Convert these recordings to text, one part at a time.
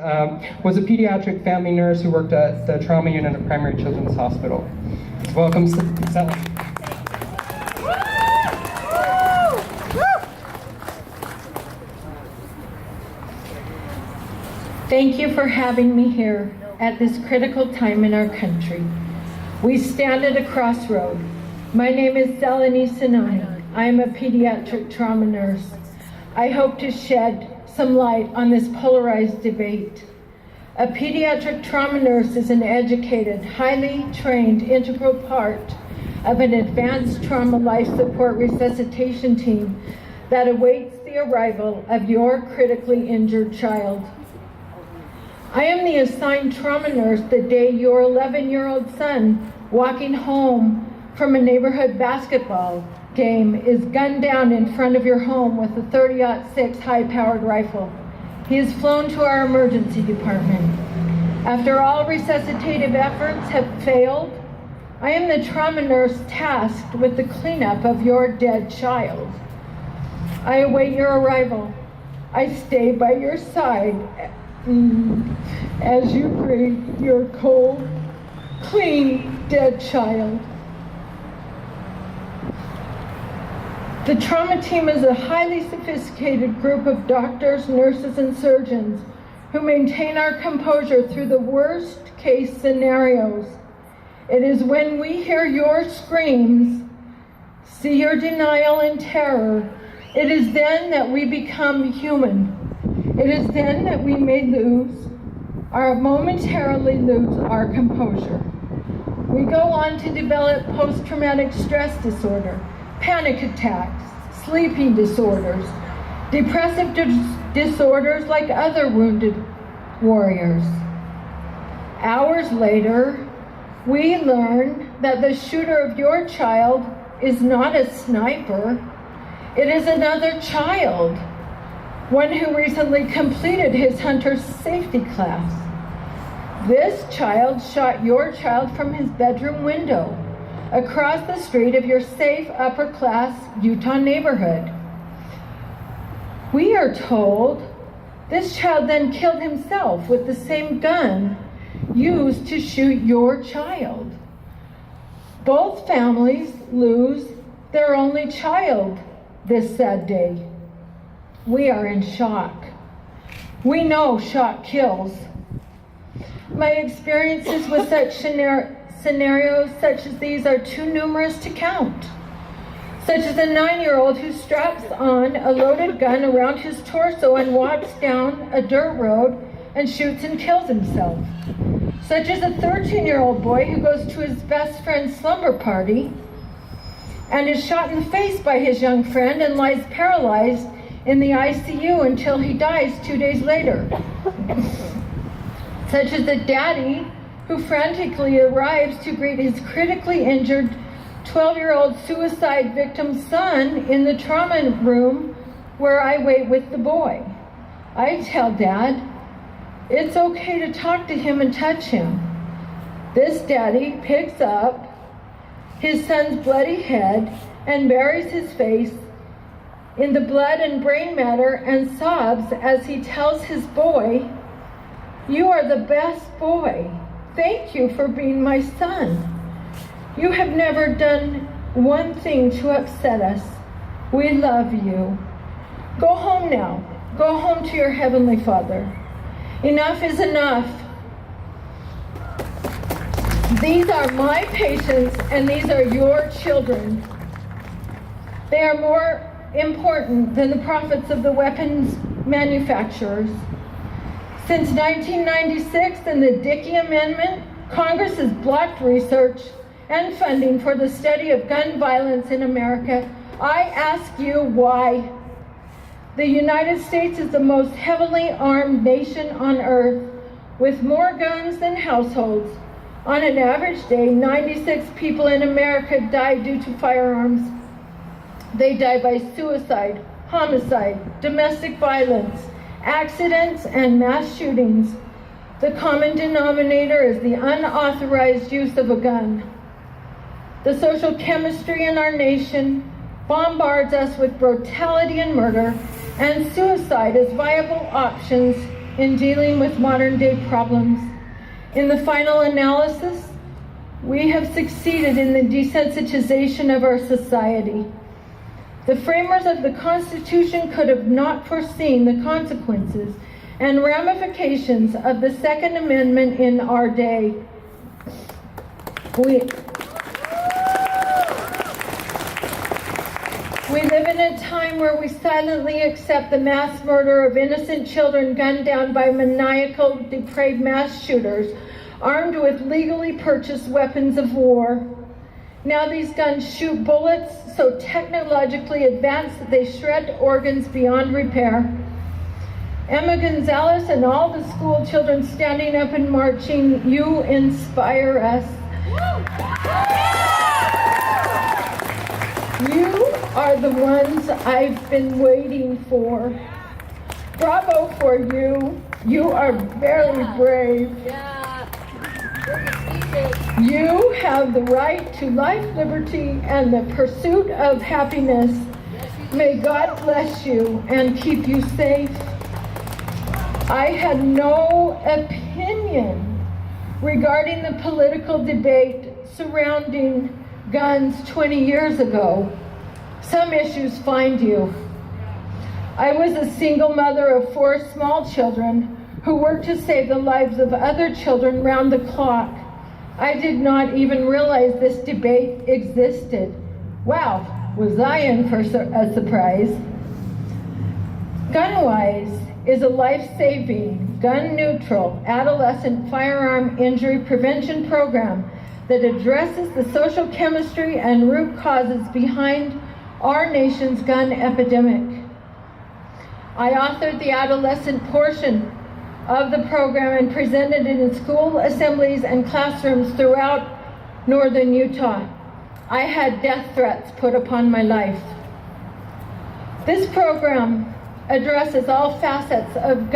was a pediatric family nurse who worked at the trauma unit of Primary Children's Hospital. Welcome, Selanie. Thank you for having me here at this critical time in our country. We stand at a crossroad. My name is Selanie Sanone. I am a pediatric trauma nurse. I hope to shed some light on this polarized debate. A pediatric trauma nurse is an educated, highly trained, integral part of an advanced trauma life support resuscitation team that awaits the arrival of your critically injured child. I am the assigned trauma nurse the day your 11-year-old son walking home from a neighborhood basketball game is gunned down in front of your home with a .30-06 high-powered rifle. He is flown to our emergency department. After all resuscitative efforts have failed, I am the trauma nurse tasked with the cleanup of your dead child. I await your arrival. I stay by your side as you grieve your cold, clean, dead child. The trauma team is a highly sophisticated group of doctors, nurses, and surgeons who maintain our composure through the worst case scenarios. It is when we hear your screams, see your denial and terror, it is then that we become human. It is then that we may momentarily lose our composure. We go on to develop post-traumatic stress disorder, panic attacks, sleeping disorders, depressive disorders like other wounded warriors. Hours later, we learn that the shooter of your child is not a sniper. It is another child, one who recently completed his hunter's safety class. This child shot your child from his bedroom window across the street of your safe upper-class Utah neighborhood. We are told this child then killed himself with the same gun used to shoot your child. Both families lose their only child this sad day. We are in shock. We know shock kills. My experiences with such scenarios such as these are too numerous to count. Such as a 9-year-old who straps on a loaded gun around his torso and walks down a dirt road and shoots and kills himself. Such as a 13-year-old boy who goes to his best friend's slumber party and is shot in the face by his young friend and lies paralyzed in the ICU until he dies 2 days later. Such as a daddy who frantically arrives to greet his critically injured 12-year-old suicide victim's son in the trauma room where I wait with the boy. I tell Dad, it's okay to talk to him and touch him. This daddy picks up his son's bloody head and buries his face in the blood and brain matter and sobs as he tells his boy, "You are the best boy. Thank you for being my son. You have never done one thing to upset us. We love you. Go home now. Go home to your Heavenly Father. Enough is enough." These are my patients and these are your children. They are more important than the profits of the weapons manufacturers. Since 1996 and the Dickey Amendment, Congress has blocked research and funding for the study of gun violence in America. I ask you why. The United States is the most heavily armed nation on earth, with more guns than households. On an average day, 96 people in America die due to firearms. They die by suicide, homicide, domestic violence, accidents, and mass shootings. The common denominator is the unauthorized use of a gun. The social chemistry in our nation bombards us with brutality and murder and suicide as viable options in dealing with modern day problems. In the final analysis, we have succeeded in the desensitization of our society. The framers of the Constitution could have not foreseen the consequences and ramifications of the Second Amendment in our day. We live in a time where we silently accept the mass murder of innocent children gunned down by maniacal, depraved mass shooters armed with legally purchased weapons of war. Now these guns shoot bullets so technologically advanced that they shred organs beyond repair. Emma Gonzalez and all the school children standing up and marching, you inspire us. You are the ones I've been waiting for. Bravo for you. You are very brave. You have the right to life, liberty, and the pursuit of happiness. May God bless you and keep you safe. I had no opinion regarding the political debate surrounding guns 20 years ago. Some issues find you. I was a single mother of 4 small children who worked to save the lives of other children round the clock. I did not even realize this debate existed. Wow, was I in for a surprise. GunWise is a life-saving, gun-neutral, adolescent firearm injury prevention program that addresses the social chemistry and root causes behind our nation's gun epidemic. I authored the adolescent portion of the program and presented it in school assemblies and classrooms throughout northern Utah. I had death threats put upon my life. This program addresses all facets of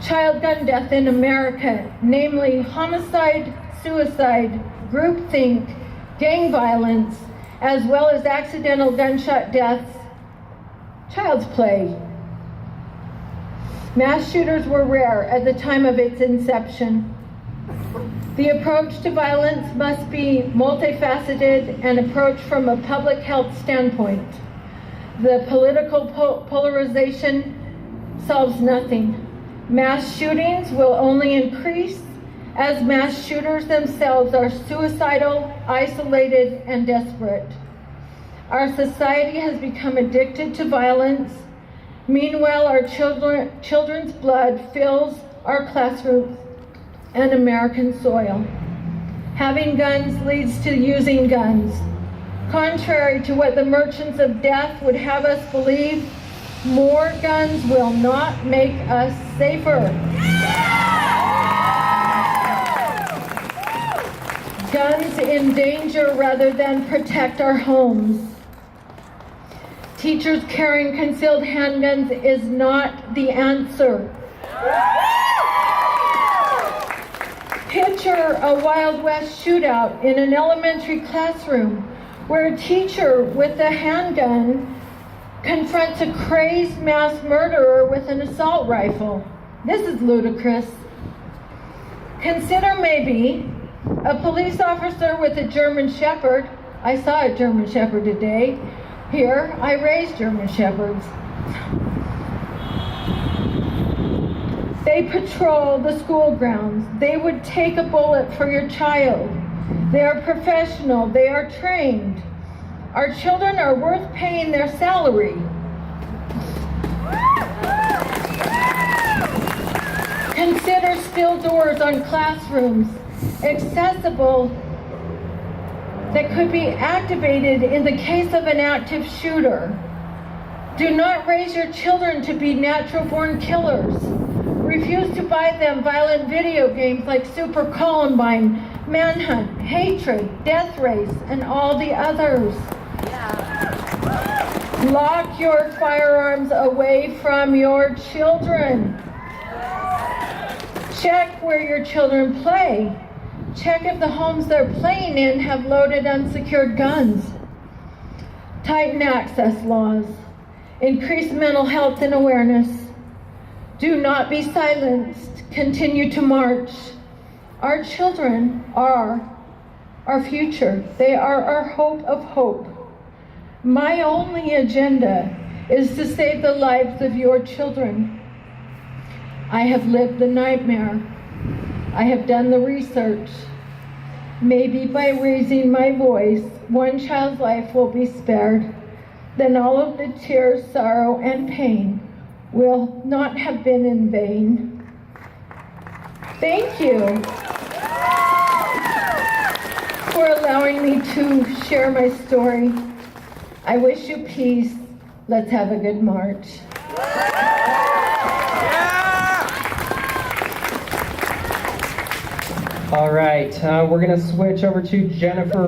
child gun death in America, namely homicide, suicide, groupthink, gang violence, as well as accidental gunshot deaths, child's play. Mass shooters were rare at the time of its inception. The approach to violence must be multifaceted and approached from a public health standpoint. The political polarization solves nothing. Mass shootings will only increase as mass shooters themselves are suicidal, isolated, and desperate. Our society has become addicted to violence. Meanwhile, our children's blood fills our classrooms and American soil. Having guns leads to using guns. Contrary to what the merchants of death would have us believe, more guns will not make us safer. Guns endanger rather than protect our homes. Teachers carrying concealed handguns is not the answer. Picture a Wild West shootout in an elementary classroom where a teacher with a handgun confronts a crazed mass murderer with an assault rifle. This is ludicrous. Consider maybe a police officer with a German Shepherd. I saw a German Shepherd today. Here, I raised German Shepherds. They patrol the school grounds. They would take a bullet for your child. They are professional. They are trained. Our children are worth paying their salary. Consider steel doors on classrooms, accessible, that could be activated in the case of an active shooter. Do not raise your children to be natural-born killers. Refuse to buy them violent video games like Super Columbine, Manhunt, Hatred, Death Race, and all the others. Lock your firearms away from your children. Check where your children play. Check if the homes they're playing in have loaded unsecured guns. Tighten access laws. Increase mental health and awareness. Do not be silenced. Continue to march. Our children are our future. They are our hope of hope. My only agenda is to save the lives of your children. I have lived the nightmare. I have done the research. Maybe by raising my voice, one child's life will be spared. Then all of the tears, sorrow, and pain will not have been in vain. Thank you for allowing me to share my story. I wish you peace. Let's have a good march. All right, we're going to switch over to Jennifer.